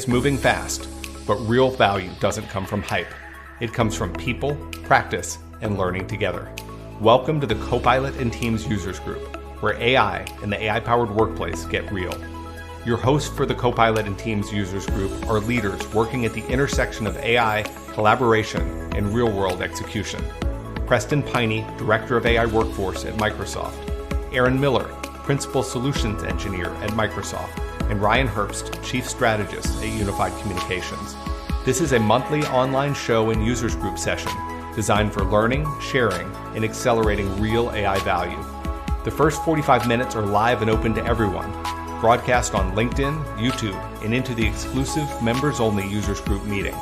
is moving fast, but real value doesn't come from hype. It comes from people, practice, and learning together. Welcome to the Copilot and Teams Users Group, where AI and the AI-powered workplace get real. Your hosts for the Copilot and Teams Users Group are leaders working at the intersection of AI, collaboration, and real-world execution. Preston Peine, Director of AI Workforce at Microsoft, Aaron Miller, Principal Solutions Engineer at Microsoft, and Ryan Herbst, Chief Strategist at UnifiedCommunications. This is a monthly online show and users group session designed for learning, sharing, and accelerating real AI value. The first 45 minutes are live and open to everyone, broadcast on LinkedIn, YouTube, and into the exclusive members-only users group meeting.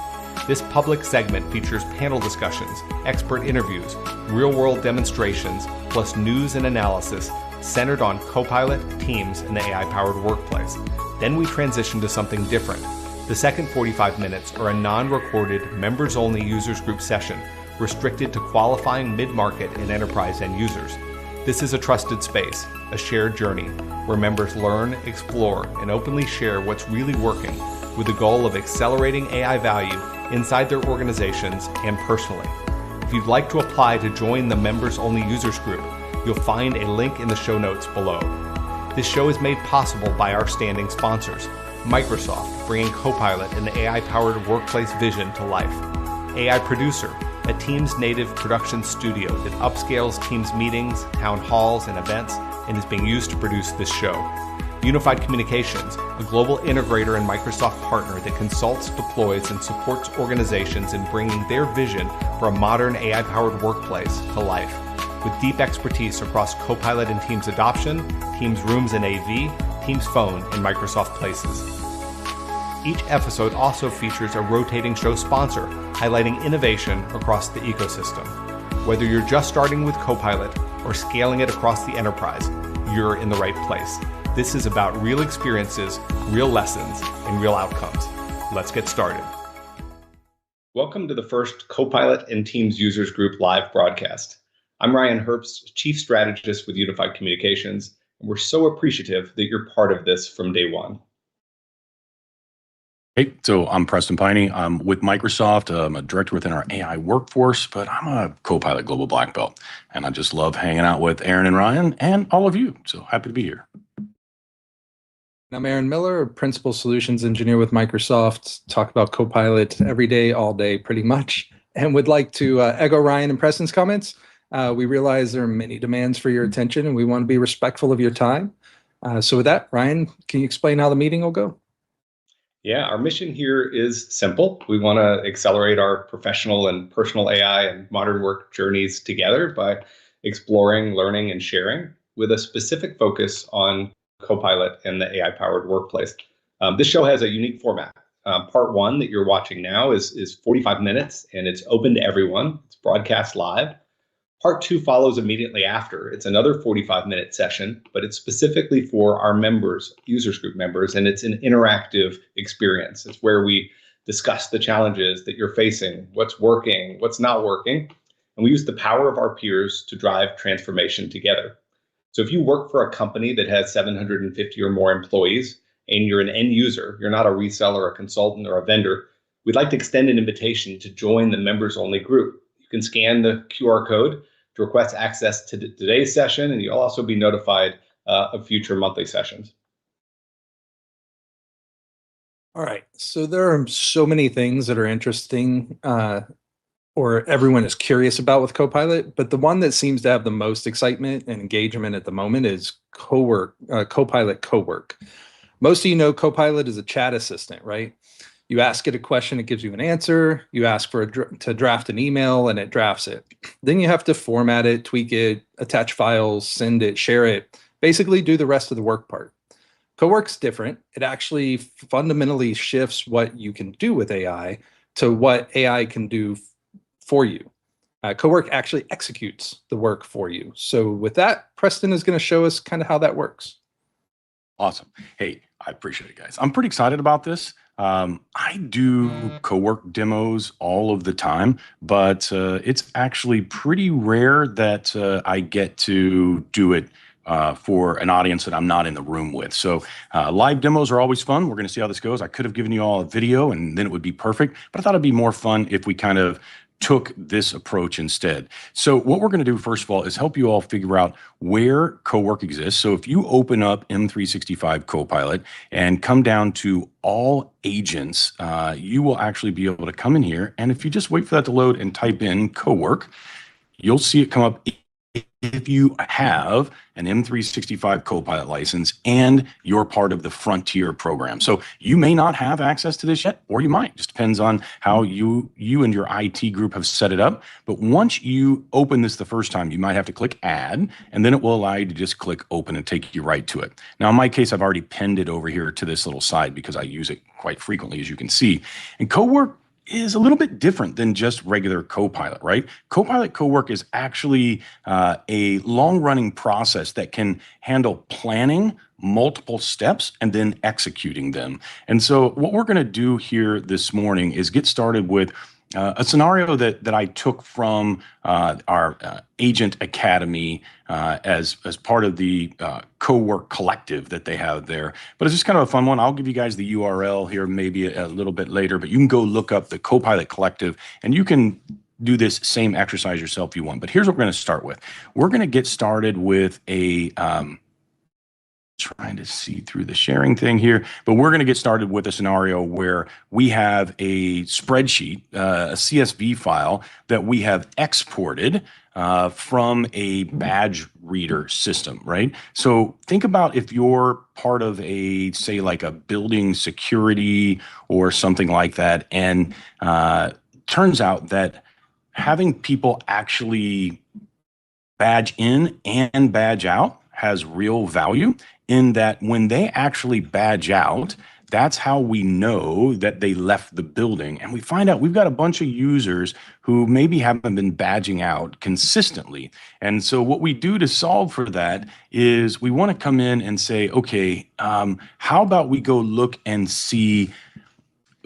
This public segment features panel discussions, expert interviews, real-world demonstrations, plus news and analysis centered on Copilot, Teams, and the AI-powered workplace. Then we transition to something different. The second 45 minutes are a non-recorded, members-only users group session restricted to qualifying mid-market and enterprise end users. This is a trusted space, a shared journey, where members learn, explore, and openly share what's really working with the goal of accelerating AI value inside their organizations and personally. If you'd like to apply to join the members-only users group, you'll find a link in the show notes below. This show is made possible by our standing sponsors, Microsoft, bringing Copilot and the AI-powered workplace vision to life, AI Producer, a Teams native production studio that upscales Teams meetings, town halls, and events, and is being used to produce this show. UnifiedCommunications, a global integrator and Microsoft partner that consults, deploys, and supports organizations in bringing their vision for a modern AI-powered workplace to life. With deep expertise across Copilot and Teams adoption, Teams Rooms and AV, Teams Phone, and Microsoft Places. Each episode also features a rotating show sponsor highlighting innovation across the ecosystem. Whether you're just starting with Copilot or scaling it across the enterprise, you're in the right place. This is about real experiences, real lessons, and real outcomes. Let's get started. Welcome to the first Copilot and Teams Users Group live broadcast. I'm Ryan Herbst, Chief Strategist with UnifiedCommunications, and we're so appreciative that you're part of this from day one. Hey, so I'm Preston Peine. I'm with Microsoft. I'm a director within our AI workforce, but I'm a Copilot Global Black Belt. And I just love hanging out with Aaron and Ryan and all of you. So happy to be here. I'm Aaron Miller, Principal Solutions Engineer with Microsoft. Talk about Copilot every day, all day, pretty much. And would like to echo Ryan and Preston's comments. We realize there are many demands for your attention, and we want to be respectful of your time. So with that, Ryan, can you explain how the meeting will go? Yeah, our mission here is simple. We want to accelerate our professional and personal AI and modern work journeys together by exploring, learning, and sharing with a specific focus on Copilot and the AI-powered workplace. This show has a unique format. Part one that you're watching now is 45 minutes, and it's open to everyone. It's broadcast live. Part two follows immediately after. It's another 45-minute session, but it's specifically for our members, users group members, and it's an interactive experience. It's where we discuss the challenges that you're facing, what's working, what's not working, and we use the power of our peers to drive transformation together. So if you work for a company that has 750 or more employees, and you're an end user, you're not a reseller, a consultant, or a vendor, we'd like to extend an invitation to join the members-only group. You can scan the QR code to request access to today's session, and you'll also be notified of future monthly sessions. All right, so there are so many things that are interesting or everyone is curious about with Copilot, but the one that seems to have the most excitement and engagement at the moment is Copilot Cowork. Most of you know Copilot is a chat assistant, right? You ask it a question, it gives you an answer. You ask for to draft an email, and it drafts it. Then you have to format it, tweak it, attach files, send it, share it, basically do the rest of the work part. Cowork's different. It actually fundamentally shifts what you can do with AI to what AI can do for you. Cowork actually executes the work for you. So with that, Preston is going to show us kind of how that works. Awesome. Hey, I appreciate it, guys. I'm pretty excited about this. I do Cowork demos all of the time, but it's actually pretty rare that I get to do it for an audience that I'm not in the room with. So live demos are always fun. We're going to see how this goes. I could have given you all a video and then it would be perfect, but I thought it'd be more fun if we kind of took this approach instead. So what we're going to do, first of all, is help you all figure out where Cowork exists. So if you open up M365 Copilot and come down to all agents, you will actually be able to come in here. And if you just wait for that to load and type in Cowork, you'll see it come up if you have an M365 Copilot license and you're part of the Frontier program. So you may not have access to this yet, or you might. Just depends on how you and your IT group have set it up. But once you open this the first time, you might have to click Add, and then it will allow you to just click Open and take you right to it. Now, in my case, I've already pinned it over here to this little side because I use it quite frequently, as you can see. And Cowork is a little bit different than just regular Copilot, right? Copilot Cowork is actually a long-running process that can handle planning multiple steps and then executing them. And so what we're going to do here this morning is get started with a scenario that I took from our Agent Academy as part of the Cowork collective that they have there. But it's just kind of a fun one. I'll give you guys the URL here maybe a little bit later, but you can go look up the Copilot collective and you can do this same exercise yourself if you want. But here's what we're going to start with. We're going to get started with a trying to see through the sharing thing here, but we're going to get started with a scenario where we have a spreadsheet, a CSV file that we have exported from a badge reader system, right? So think about if you're part of a, say, like a building security or something like that, and turns out that having people actually badge in and badge out has real value, in that when they actually badge out, that's how we know that they left the building. And we find out we've got a bunch of users who maybe haven't been badging out consistently. And so what we do to solve for that is we want to come in and say, okay, how about we go look and see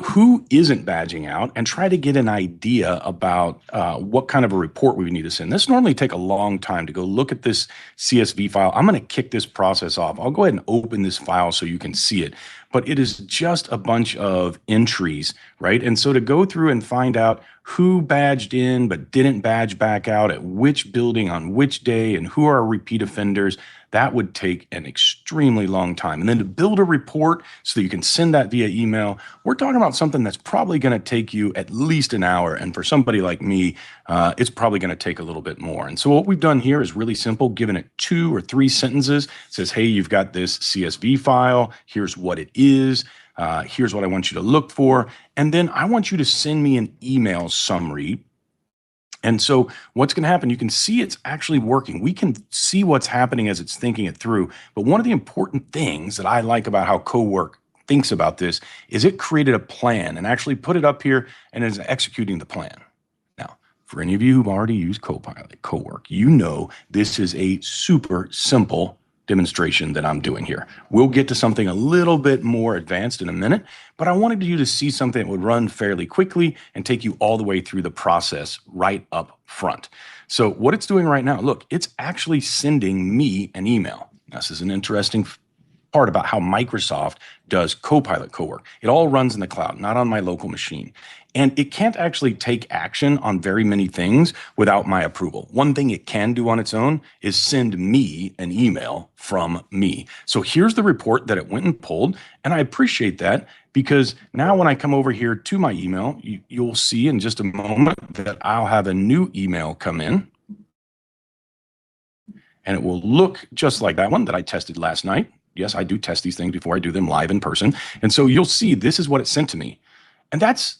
who isn't badging out and try to get an idea about what kind of a report we need to send. This normally take a long time to go look at this CSV file. I'm going to kick this process off. I'll go ahead and open this file so you can see it, but it is just a bunch of entries, right? And so to go through and find out who badged in but didn't badge back out at which building on which day and who are repeat offenders, that would take an extremely long time. And then to build a report so that you can send that via email, we're talking about something that's probably going to take you at least an hour. And for somebody like me, it's probably going to take a little bit more. And so what we've done here is really simple, given it 2 or 3 sentences. It says, hey, you've got this CSV file. Here's what it is. Here's what I want you to look for. And then I want you to send me an email summary. And so what's going to happen, you can see it's actually working. We can see what's happening as it's thinking it through. But one of the important things that I like about how Cowork thinks about this is it created a plan and actually put it up here and is executing the plan. Now, for any of you who've already used Copilot Cowork, you know this is a super simple demonstration that I'm doing here. We'll get to something a little bit more advanced in a minute, but I wanted you to see something that would run fairly quickly and take you all the way through the process right up front. So what it's doing right now, look, it's actually sending me an email. This is an interesting part about how Microsoft does Copilot Cowork. It all runs in the cloud, not on my local machine. And it can't actually take action on very many things without my approval. One thing it can do on its own is send me an email from me. So here's the report that it went and pulled. And I appreciate that because now when I come over here to my email, you'll see in just a moment that I'll have a new email come in. And it will look just like that one that I tested last night. Yes, I do test these things before I do them live in person. And so you'll see this is what it sent to me. And that's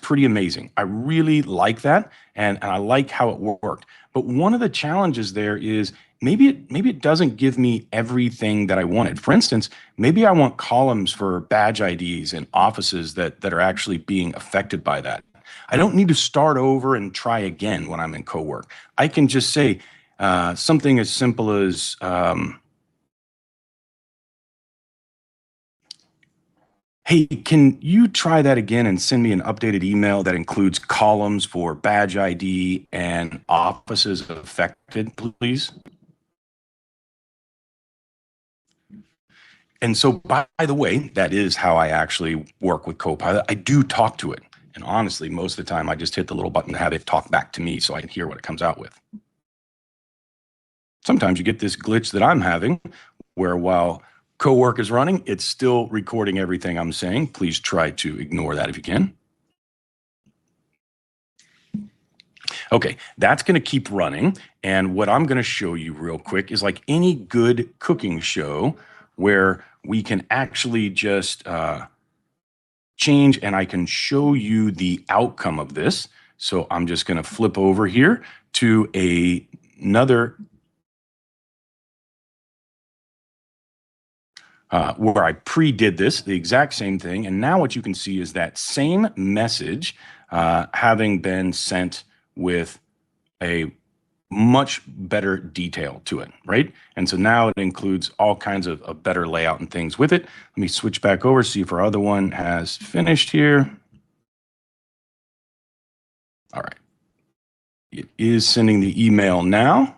pretty amazing. I really like that. And I like how it worked. But one of the challenges there is maybe it doesn't give me everything that I wanted. For instance, maybe I want columns for badge IDs and offices that are actually being affected by that. I don't need to start over and try again when I'm in Cowork. I can just say something as simple as, hey, can you try that again and send me an updated email that includes columns for badge ID and offices affected, please? And so, by the way, that is how I actually work with Copilot. I do talk to it. And honestly, most of the time, I just hit the little button to have it talk back to me so I can hear what it comes out with. Sometimes you get this glitch that I'm having where while Cowork is running, it's still recording everything I'm saying. Please try to ignore that if you can. Okay, that's going to keep running. And what I'm going to show you real quick is like any good cooking show where we can actually just change and I can show you the outcome of this. So I'm just going to flip over here to another where I pre-did this, the exact same thing. And now what you can see is that same message having been sent with a much better detail to it, right? And so now it includes all kinds of better layout and things with it. Let me switch back over, see if our other one has finished here. All right. It is sending the email now.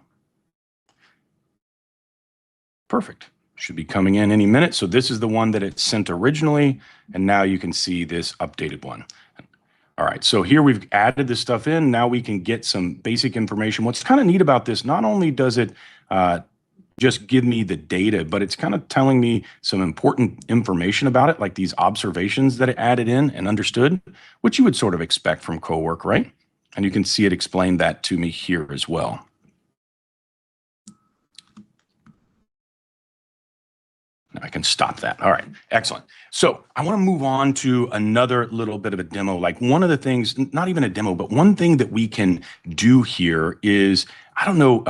Perfect. Should be coming in any minute. So this is the one that it sent originally, and now you can see this updated one. All right, so here we've added this stuff in. Now we can get some basic information. What's kind of neat about this, not only does it just give me the data, but it's kind of telling me some important information about it, like these observations that it added in and understood, which you would sort of expect from Cowork, right? And you can see it explain that to me here as well. I can stop that. All right, excellent. So I want to move on to another little bit of a demo. Like one of the things, not even a demo, but one thing that we can do here is, I don't know,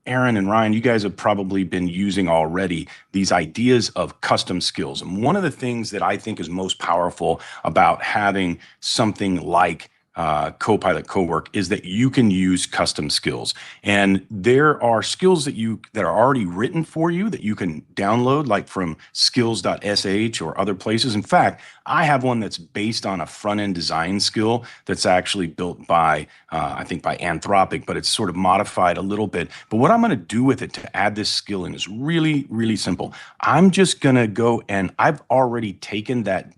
Aaron and Ryan, you guys have probably been using already these ideas of custom skills. And one of the things that I think is most powerful about having something like Copilot Cowork is that you can use custom skills, and there are skills that are already written for you that you can download, like from skills.sh or other places. In fact, I have one that's based on a front-end design skill that's actually built by I think by Anthropic, but it's sort of modified a little bit. But what I'm going to do with it to add this skill in is really, really simple. I'm just going to go, and I've already taken that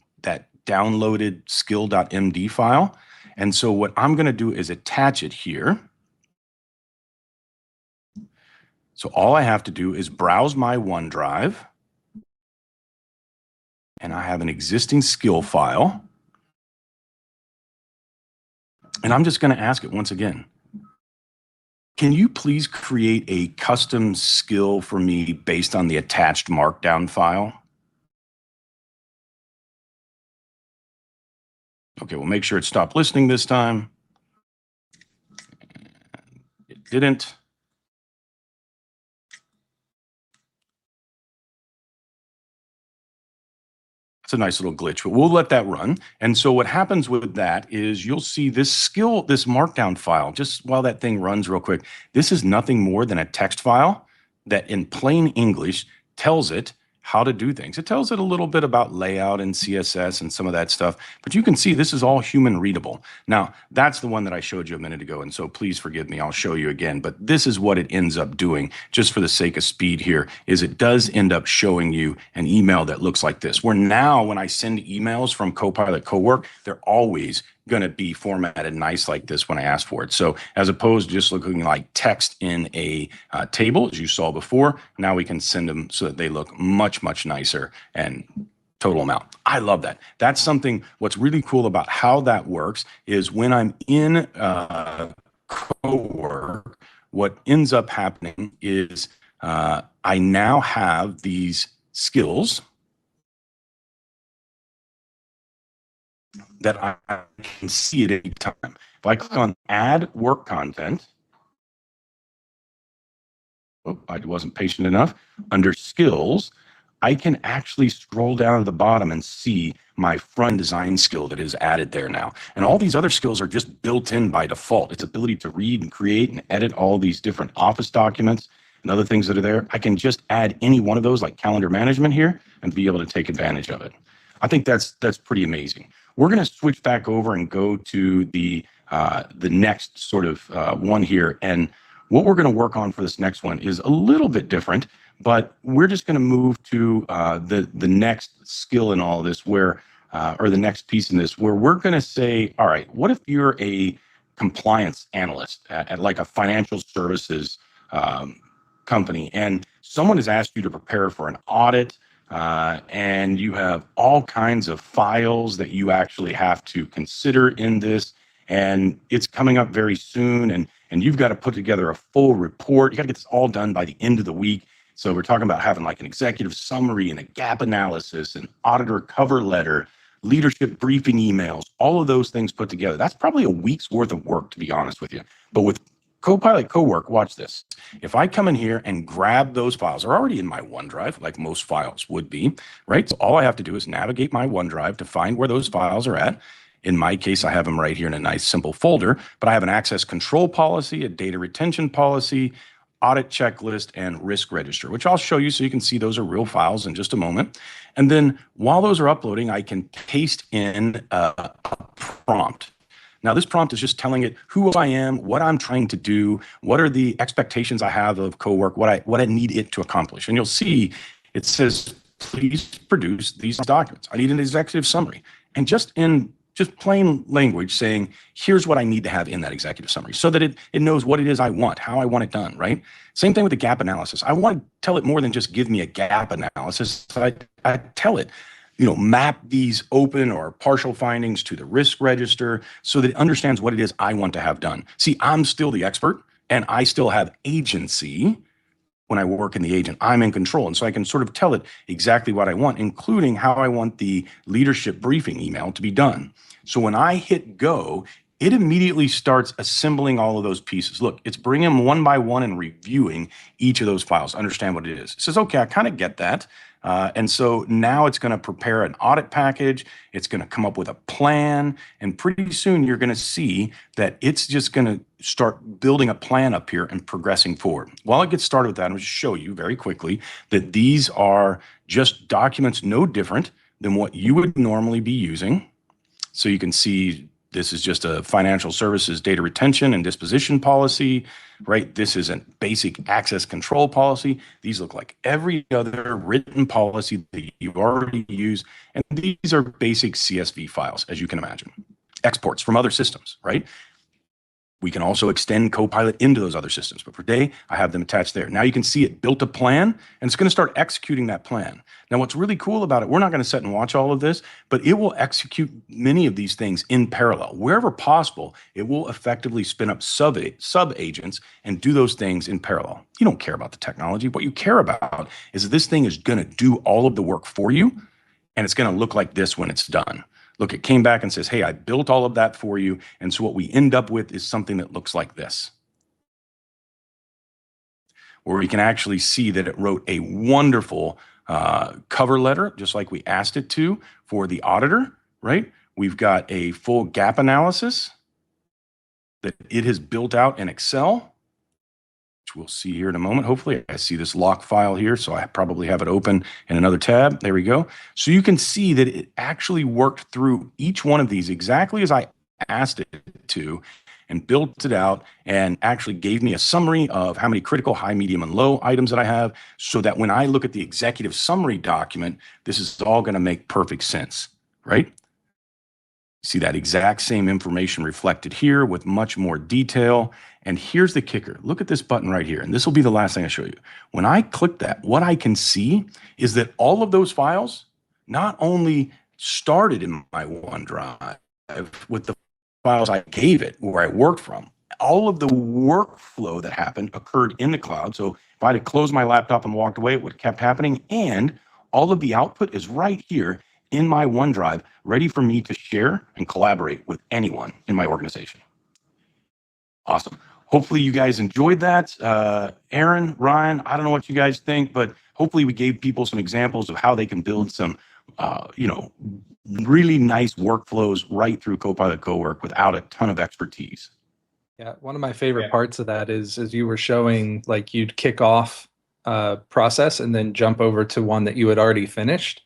downloaded skill.md file. And so what I'm going to do is attach it here. So all I have to do is browse my OneDrive, and I have an existing skill file. And I'm just going to ask it once again, can you please create a custom skill for me based on the attached markdown file? Okay, we'll make sure it stopped listening this time. It didn't. It's a nice little glitch, but we'll let that run. And so what happens with that is you'll see this skill, this markdown file, just while that thing runs real quick, this is nothing more than a text file that in plain English tells it how to do things. It tells it a little bit about layout and CSS and some of that stuff, but you can see this is all human readable. Now, that's the one that I showed you a minute ago, and so please forgive me, I'll show you again, but this is what it ends up doing, just for the sake of speed here, is it does end up showing you an email that looks like this, where now when I send emails from Copilot Cowork, they're always going to be formatted nice like this when I ask for it. So as opposed to just looking like text in a table, as you saw before, now we can send them so that they look much, much nicer and total amount. I love that. That's something, what's really cool about how that works is when I'm in Cowork, what ends up happening is I now have these skills that I can see at any time. If I click on add work content, oh, I wasn't patient enough, under skills, I can actually scroll down to the bottom and see my front design skill that is added there now. And all these other skills are just built in by default. Its ability to read and create and edit all these different Office documents and other things that are there. I can just add any one of those, like calendar management here, and be able to take advantage of it. I think that's pretty amazing. We're going to switch back over and go to the next sort of one here. And what we're going to work on for this next one is a little bit different, But we're just going to move to the next skill in all of this, where or the next piece in this, where we're going to say, all right, what if you're a compliance analyst at like a financial services company, and someone has asked you to prepare for an audit, and you have all kinds of files that you actually have to consider in this, and it's coming up very soon, and you've got to put together a full report. You got to get this all done by the end of the week. So we're talking about having like an executive summary and a gap analysis, an auditor cover letter, leadership briefing emails, all of those things put together. That's probably a week's worth of work, to be honest with you. But with Copilot Cowork, watch this. If I come in here and grab those files, they're already in my OneDrive, like most files would be, right? So all I have to do is navigate my OneDrive to find where those files are at. In my case, I have them right here in a nice simple folder, but I have an access control policy, a data retention policy, audit checklist, and risk register, which I'll show you so you can see those are real files in just a moment. And then while those are uploading, I can paste in a prompt. Now, this prompt is just telling it who I am, what I'm trying to do, what are the expectations I have of Cowork, what I need it to accomplish. And you'll see it says, please produce these documents. I need an executive summary. And just plain language saying, here's what I need to have in that executive summary so that it knows what it is I want, how I want it done, right? Same thing with the gap analysis. I want to tell it more than just give me a gap analysis. I tell it, map these open or partial findings to the risk register so that it understands what it is I want to have done. See, I'm still the expert and I still have agency. When I work in the agent, I'm in control. And so I can sort of tell it exactly what I want, including how I want the leadership briefing email to be done. So when I hit go, it immediately starts assembling all of those pieces. Look, it's bringing them one by one and reviewing each of those files, understand what it is. It says, okay, I kind of get that. And so now it's going to prepare an audit package. It's going to come up with a plan. And pretty soon you're going to see that it's just going to start building a plan up here and progressing forward. While it gets started with that, I'm going to show you very quickly that these are just documents no different than what you would normally be using. So you can see this is just a financial services data retention and disposition policy, right? This is a basic access control policy. These look like every other written policy that you've already used. And these are basic CSV files, as you can imagine. Exports from other systems, right? We can also extend Copilot into those other systems, but for today, I have them attached there. Now you can see it built a plan, and it's going to start executing that plan. Now, what's really cool about it, we're not going to sit and watch all of this, but it will execute many of these things in parallel. Wherever possible, it will effectively spin up sub-agents and do those things in parallel. You don't care about the technology. What you care about is that this thing is going to do all of the work for you, and it's going to look like this when it's done. Look, it came back and says, hey, I built all of that for you. And so what we end up with is something that looks like this, where we can actually see that it wrote a wonderful cover letter, just like we asked it to for the auditor, right? We've got a full gap analysis that it has built out in Excel, which we'll see here in a moment. Hopefully I see this lock file here, so I probably have it open in another tab. There we go. So you can see that it actually worked through each one of these exactly as I asked it to and built it out and actually gave me a summary of how many critical, high, medium, and low items that I have so that when I look at the executive summary document, this is all going to make perfect sense, right? See that exact same information reflected here with much more detail. And here's the kicker. Look at this button right here. And this will be the last thing I show you. When I click that, what I can see is that all of those files not only started in my OneDrive with the files I gave it where I worked from, all of the workflow that happened occurred in the cloud. So if I had closed my laptop and walked away, it would have kept happening. And all of the output is right here in my OneDrive, ready for me to share and collaborate with anyone in my organization. Awesome. Hopefully you guys enjoyed that. Aaron, Ryan, I don't know what you guys think, but hopefully we gave people some examples of how they can build some, really nice workflows right through Copilot Cowork without a ton of expertise. Yeah, one of my favorite parts of that is, as you were showing, like you'd kick off a process and then jump over to one that you had already finished.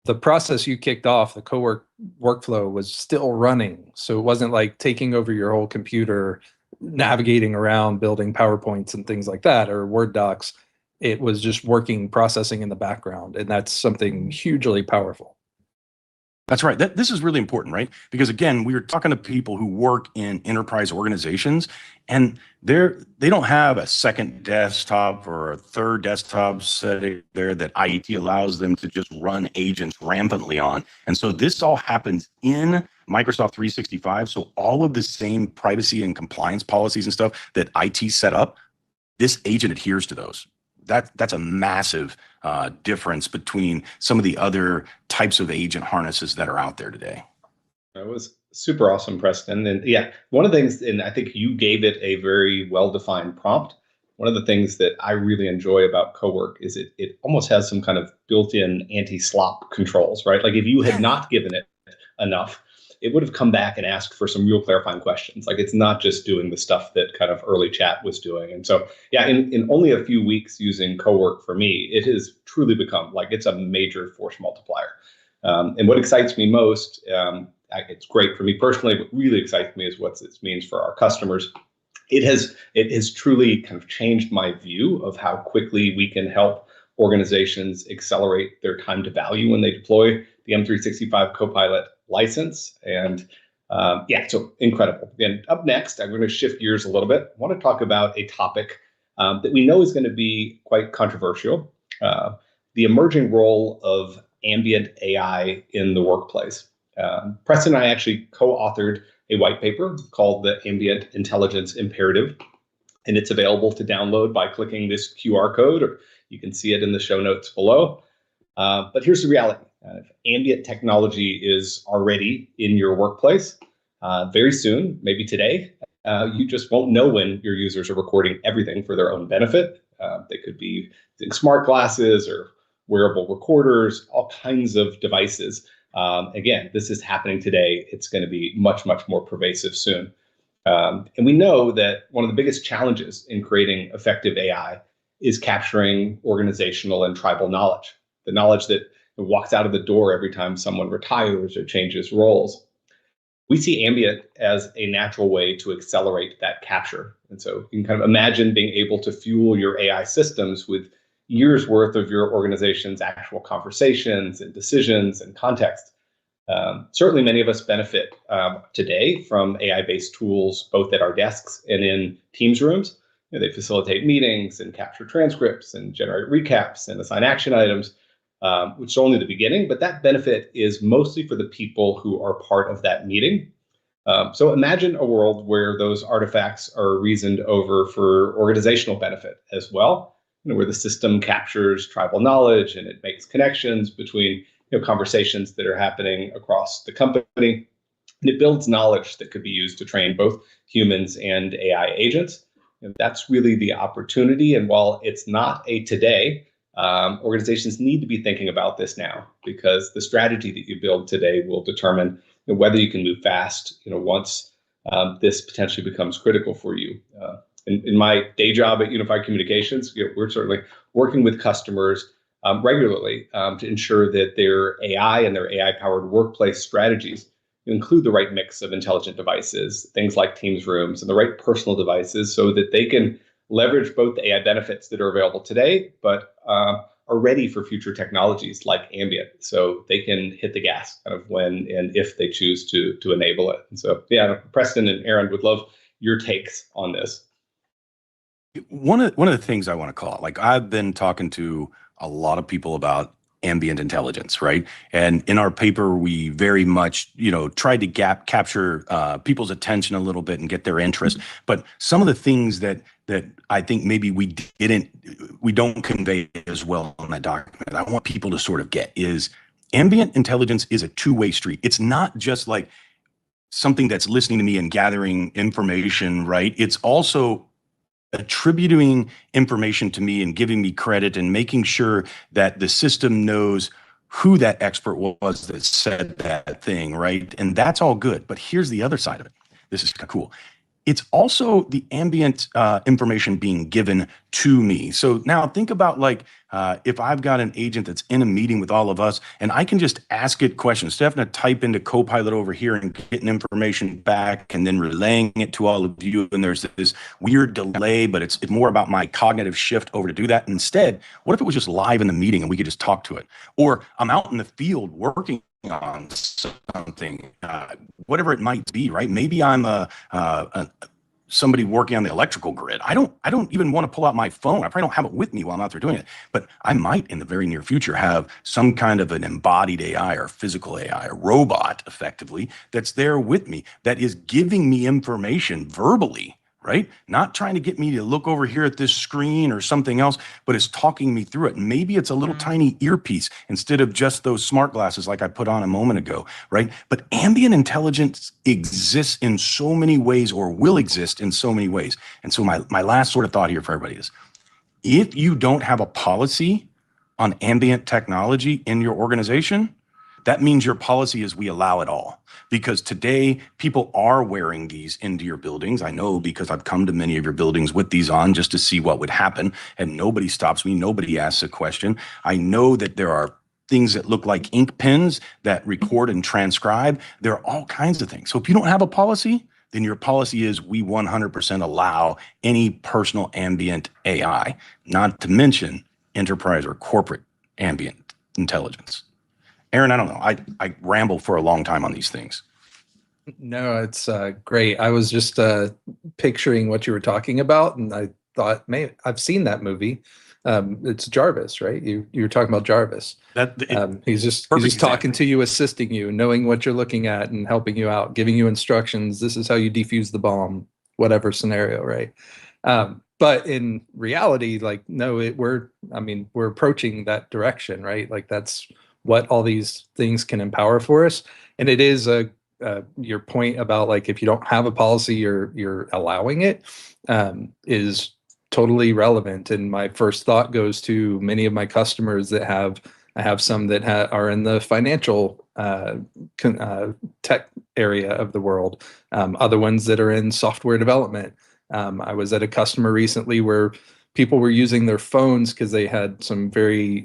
The process you kicked off, the Cowork workflow, was still running. So it wasn't like taking over your whole computer, navigating around, building PowerPoints and things like that, or Word docs. It was just working, processing in the background, and that's something hugely powerful. That's right. This is really important, right? Because again, we are talking to people who work in enterprise organizations, and they don't have a second desktop or a third desktop setting there that IT allows them to just run agents rampantly on. And so this all happens in Microsoft 365. So all of the same privacy and compliance policies and stuff that IT set up, this agent adheres to those. That's a massive difference between some of the other types of agent harnesses that are out there today. That was super awesome, Preston. And yeah, one of the things, and I think you gave it a very well-defined prompt. One of the things that I really enjoy about Cowork is it almost has some kind of built-in anti-slop controls, right? Like if you had not given it enough, it would have come back and asked for some real clarifying questions. Like it's not just doing the stuff that kind of early chat was doing. And so, yeah, in only a few weeks using Cowork for me, it has truly become like it's a major force multiplier. And what excites me most, it's great for me personally, what really excites me is what this means for our customers. It has truly kind of changed my view of how quickly we can help organizations accelerate their time to value when they deploy the M365 Copilot license. And yeah, so incredible. And up next, I'm going to shift gears a little bit. I want to talk about a topic that we know is going to be quite controversial, the emerging role of ambient AI in the workplace. Preston and I actually co-authored a white paper called the Ambient Intelligence Imperative, and it's available to download by clicking this QR code, or you can see it in the show notes below. But here's the reality. If ambient technology is already in your workplace, very soon, maybe today, you just won't know when your users are recording everything for their own benefit. They could be smart glasses or wearable recorders, all kinds of devices. Again, this is happening today. It's going to be much, much more pervasive soon. And we know that one of the biggest challenges in creating effective AI is capturing organizational and tribal knowledge, the knowledge that walks out of the door every time someone retires or changes roles. We see ambient as a natural way to accelerate that capture. And so you can kind of imagine being able to fuel your AI systems with years worth of your organization's actual conversations and decisions and context. Certainly many of us benefit today from AI-based tools, both at our desks and in Teams rooms. You know, they facilitate meetings and capture transcripts and generate recaps and assign action items, which is only the beginning, but that benefit is mostly for the people who are part of that meeting. So imagine a world where those artifacts are reasoned over for organizational benefit as well, you know, where the system captures tribal knowledge and it makes connections between conversations that are happening across the company. And it builds knowledge that could be used to train both humans and AI agents. And that's really the opportunity. And while it's not a today, organizations need to be thinking about this now, because the strategy that you build today will determine whether you can move fast once this potentially becomes critical for you. In my day job at UnifiedCommunications, we're certainly working with customers regularly to ensure that their AI and their AI-powered workplace strategies include the right mix of intelligent devices, things like Teams rooms, and the right personal devices so that they can leverage both the AI benefits that are available today, but are ready for future technologies like ambient, so they can hit the gas kind of when and if they choose to enable it. And so, yeah, Preston and Aaron would love your takes on this. One of the things I want to call it, like I've been talking to a lot of people about ambient intelligence, right? And in our paper, we very much, tried to capture people's attention a little bit and get their interest. But some of the things that I think maybe we don't convey as well in that document, I want people to sort of get is ambient intelligence is a two-way street. It's not just like something that's listening to me and gathering information, right? It's also attributing information to me and giving me credit and making sure that the system knows who that expert was that said that thing, right? And that's all good. But here's the other side of it. This is kind of cool. it's also the ambient information being given to me. So now think about like if I've got an agent that's in a meeting with all of us and I can just ask it questions, instead of having to type into Copilot over here and getting information back and then relaying it to all of you, and there's this weird delay, but it's more about my cognitive shift over to do that. Instead, what if it was just live in the meeting and we could just talk to it? Or I'm out in the field working on something, whatever it might be, right? Maybe I'm somebody working on the electrical grid. I don't even want to pull out my phone. I probably don't have it with me while I'm out there doing it, but I might in the very near future have some kind of an embodied AI or physical AI, a robot effectively, that's there with me, that is giving me information verbally, right? Not trying to get me to look over here at this screen or something else, but it's talking me through it. Maybe it's a little tiny earpiece instead of just those smart glasses like I put on a moment ago, right? But ambient intelligence exists in so many ways, or will exist in so many ways. And so my last sort of thought here for everybody is, if you don't have a policy on ambient technology in your organization, that means your policy is we allow it all. Because today, people are wearing these into your buildings. I know because I've come to many of your buildings with these on just to see what would happen, and nobody stops me, nobody asks a question. I know that there are things that look like ink pens that record and transcribe. There are all kinds of things. So if you don't have a policy, then your policy is we 100% allow any personal ambient AI, not to mention enterprise or corporate ambient intelligence. Aaron, I don't know. I ramble for a long time on these things. No, it's great. I was just picturing what you were talking about, and I thought, man, I've seen that movie. It's Jarvis, right? You were talking about Jarvis. He's just talking to you, assisting you, knowing what you're looking at, and helping you out, giving you instructions. This is how you defuse the bomb, whatever scenario, right? But in reality, like, no, we're approaching that direction, right? Like, that's what all these things can empower for us. And it is your point about, like, if you don't have a policy, you're allowing it, is totally relevant. And my first thought goes to many of my customers that I have some that are in the financial tech area of the world, other ones that are in software development. I was at a customer recently where people were using their phones because they had some very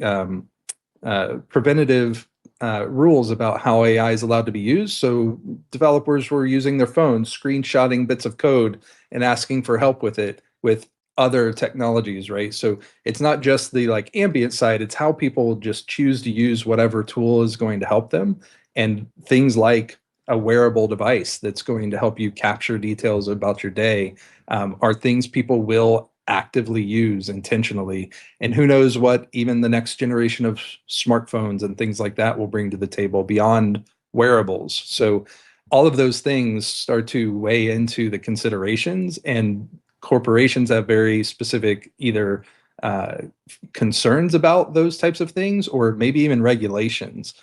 preventative rules about how AI is allowed to be used. So developers were using their phones, screenshotting bits of code and asking for help with it with other technologies, right? So it's not just the like ambient side, it's how people just choose to use whatever tool is going to help them. And things like a wearable device that's going to help you capture details about your day are things people will actively use intentionally. And who knows what even the next generation of smartphones and things like that will bring to the table beyond wearables. So all of those things start to weigh into the considerations, and corporations have very specific either concerns about those types of things, or maybe even regulations,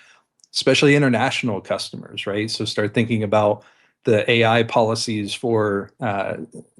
especially international customers, right? So start thinking about the AI policies for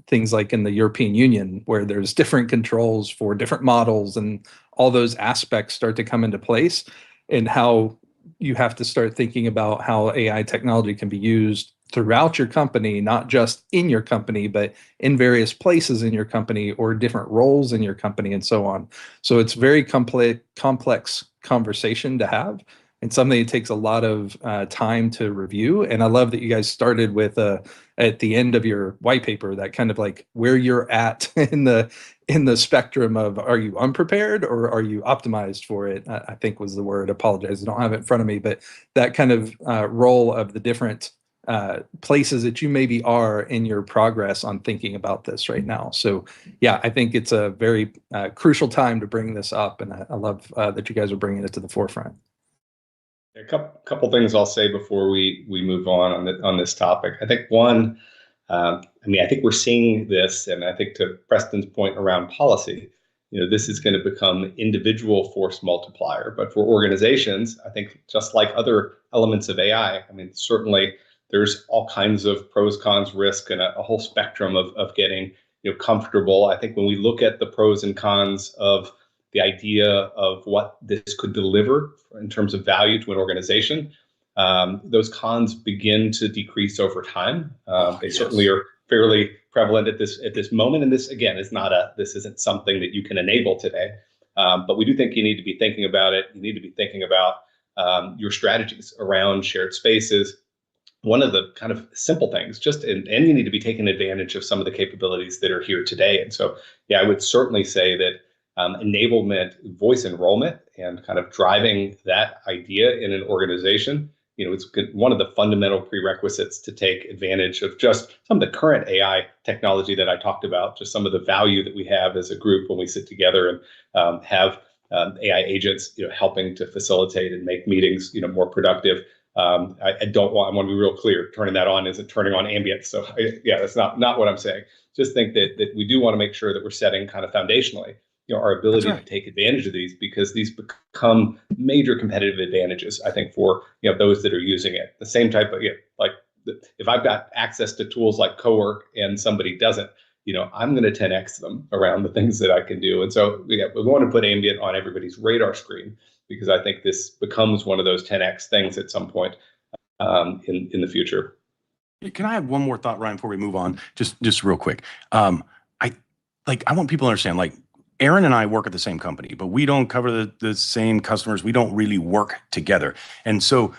things like in the European Union, where there's different controls for different models, and all those aspects start to come into place, and how you have to start thinking about how AI technology can be used throughout your company, not just in your company, but in various places in your company or different roles in your company and so on. So it's very complex conversation to have, and something that takes a lot of time to review. And I love that you guys started with at the end of your white paper, that kind of like where you're at in the spectrum of, are you unprepared or are you optimized for it? I think was the word. Apologize, I don't have it in front of me, but that kind of role of the different places that you maybe are in your progress on thinking about this right now. So yeah, I think it's a very crucial time to bring this up, and I love that you guys are bringing it to the forefront. A couple things I'll say before we move on this topic. I think one, I think we're seeing this, and I think to Preston's point around policy, this is going to become individual force multiplier. But for organizations, I think just like other elements of AI, certainly there's all kinds of pros, cons, risk, and a whole spectrum of getting comfortable. I think when we look at the pros and cons of the idea of what this could deliver in terms of value to an organization, those cons begin to decrease over time. They certainly are fairly prevalent at this moment. And this, again, is not this isn't something that you can enable today. But we do think you need to be thinking about it. You need to be thinking about your strategies around shared spaces. One of the kind of simple things, and you need to be taking advantage of some of the capabilities that are here today. And so, yeah, I would certainly say that enablement, voice enrollment, and kind of driving that idea in an organization, it's one of the fundamental prerequisites to take advantage of just some of the current AI technology that I talked about, just some of the value that we have as a group when we sit together and have AI agents, helping to facilitate and make meetings, more productive. I want to be real clear. Turning that on isn't turning on ambient. So that's not what I'm saying. Just think that we do want to make sure that we're setting kind of foundationally, our ability to take advantage of these, because these become major competitive advantages, I think, for those that are using it. The same type of like if I've got access to tools like Cowork and somebody doesn't, I'm going to 10x them around the things that I can do. And so we want to put ambient on everybody's radar screen, because I think this becomes one of those 10x things at some point in the future. Can I have one more thought, Ryan, before we move on? Just real quick. I want people to understand, like, Aaron and I work at the same company, but we don't cover the same customers. We don't really work together. And so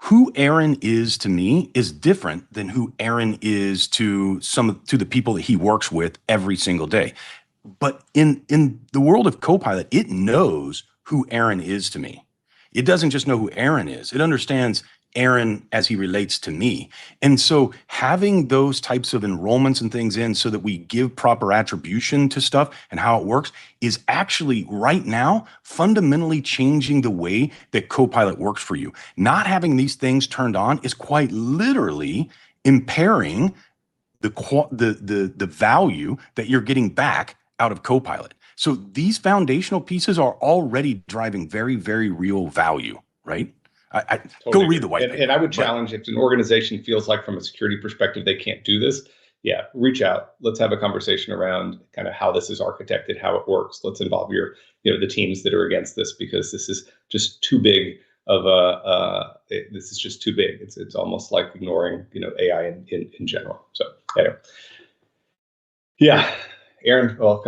who Aaron is to me is different than who Aaron is to the people that he works with every single day. But in the world of Copilot, it knows who Aaron is to me. It doesn't just know who Aaron is. It understands Aaron as he relates to me. And so having those types of enrollments and things in so that we give proper attribution to stuff and how it works is actually right now fundamentally changing the way that Copilot works for you. Not having these things turned on is quite literally impairing the value that you're getting back out of Copilot. So these foundational pieces are already driving very, very real value, right? I totally go read the white paper. And I would challenge, if an organization feels like from a security perspective they can't do this, reach out. Let's have a conversation around kind of how this is architected, how it works. Let's involve the teams that are against this, because this is just too big of this is just too big. It's almost like ignoring AI in general. So anyway, Aaron, well,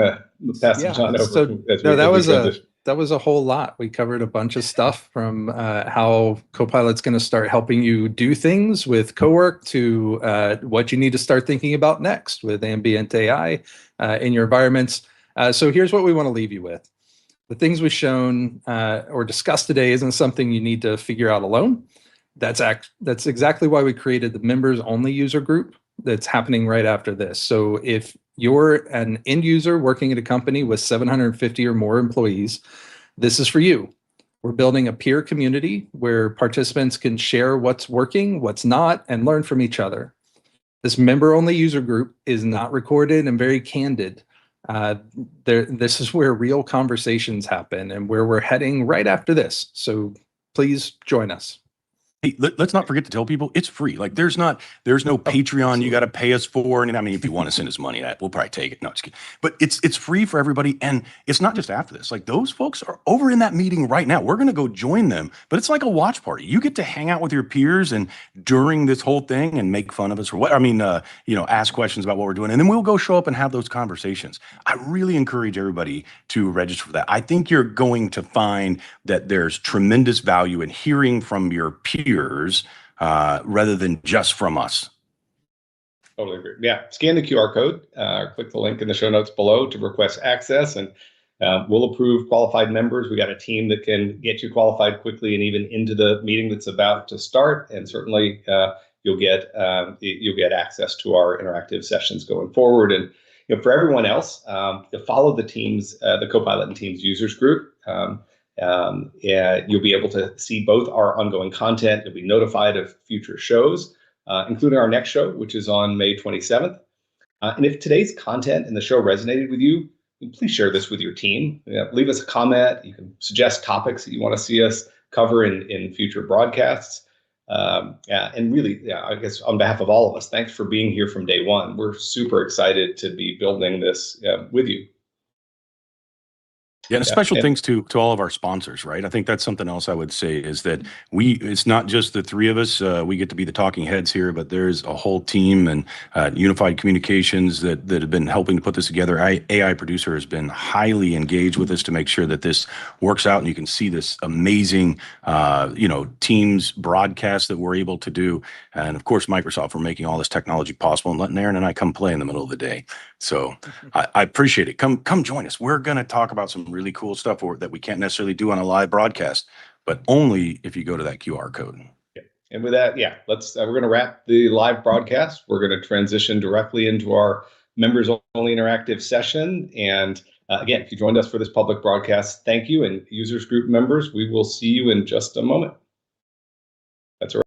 pass the baton over. So that was a whole lot. We covered a bunch of stuff, from how Copilot's going to start helping you do things with Cowork to what you need to start thinking about next with Ambient AI in your environments. So here's what we want to leave you with. The things we've shown or discussed today isn't something you need to figure out alone. That's exactly why we created the members only user group that's happening right after this. So if you're an end user working at a company with 750 or more employees, this is for you. We're building a peer community where participants can share what's working, what's not, and learn from each other. This member-only user group is not recorded and very candid. This is where real conversations happen and where we're heading right after this. So please join us. Hey, let's not forget to tell people it's free. Like there's no Patreon you got to pay us for. And I mean, if you want to send us money, we'll probably take it. No, just kidding. But it's free for everybody. And it's not just after this. Like those folks are over in that meeting right now. We're going to go join them. But it's like a watch party. You get to hang out with your peers and during this whole thing and make fun of us or what. I mean, ask questions about what we're doing. And then we'll go show up and have those conversations. I really encourage everybody to register for that. I think you're going to find that there's tremendous value in hearing from your peers rather than just from us. Totally agree. Yeah, scan the QR code, click the link in the show notes below to request access, and we'll approve qualified members. We got a team that can get you qualified quickly and even into the meeting that's about to start. And certainly you'll get access to our interactive sessions going forward. And for everyone else, follow the teams, the Copilot and Teams Users Group. You'll be able to see both our ongoing content. You'll be notified of future shows, including our next show, which is on May 27th. And if today's content and the show resonated with you, please share this with your team. Leave us a comment. You can suggest topics that you want to see us cover in future broadcasts. And really, I guess on behalf of all of us, thanks for being here from day one. We're super excited to be building this with you. Yeah, and Yeah. special thanks to all of our sponsors, right? I think that's something else I would say is that it's not just the three of us. We get to be the talking heads here, but there's a whole team and Unified Communications that have been helping to put this together. AI Producer has been highly engaged with us to make sure that this works out, and you can see this amazing, Teams broadcast that we're able to do. And of course, Microsoft for making all this technology possible and letting Aaron and I come play in the middle of the day. So I appreciate it. Come join us. We're going to talk about some really cool stuff that we can't necessarily do on a live broadcast, but only if you go to that QR code. And with that, we're going to wrap the live broadcast. We're going to transition directly into our members only interactive session. And again, if you joined us for this public broadcast, thank you. And users group members, we will see you in just a moment. That's all right.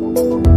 you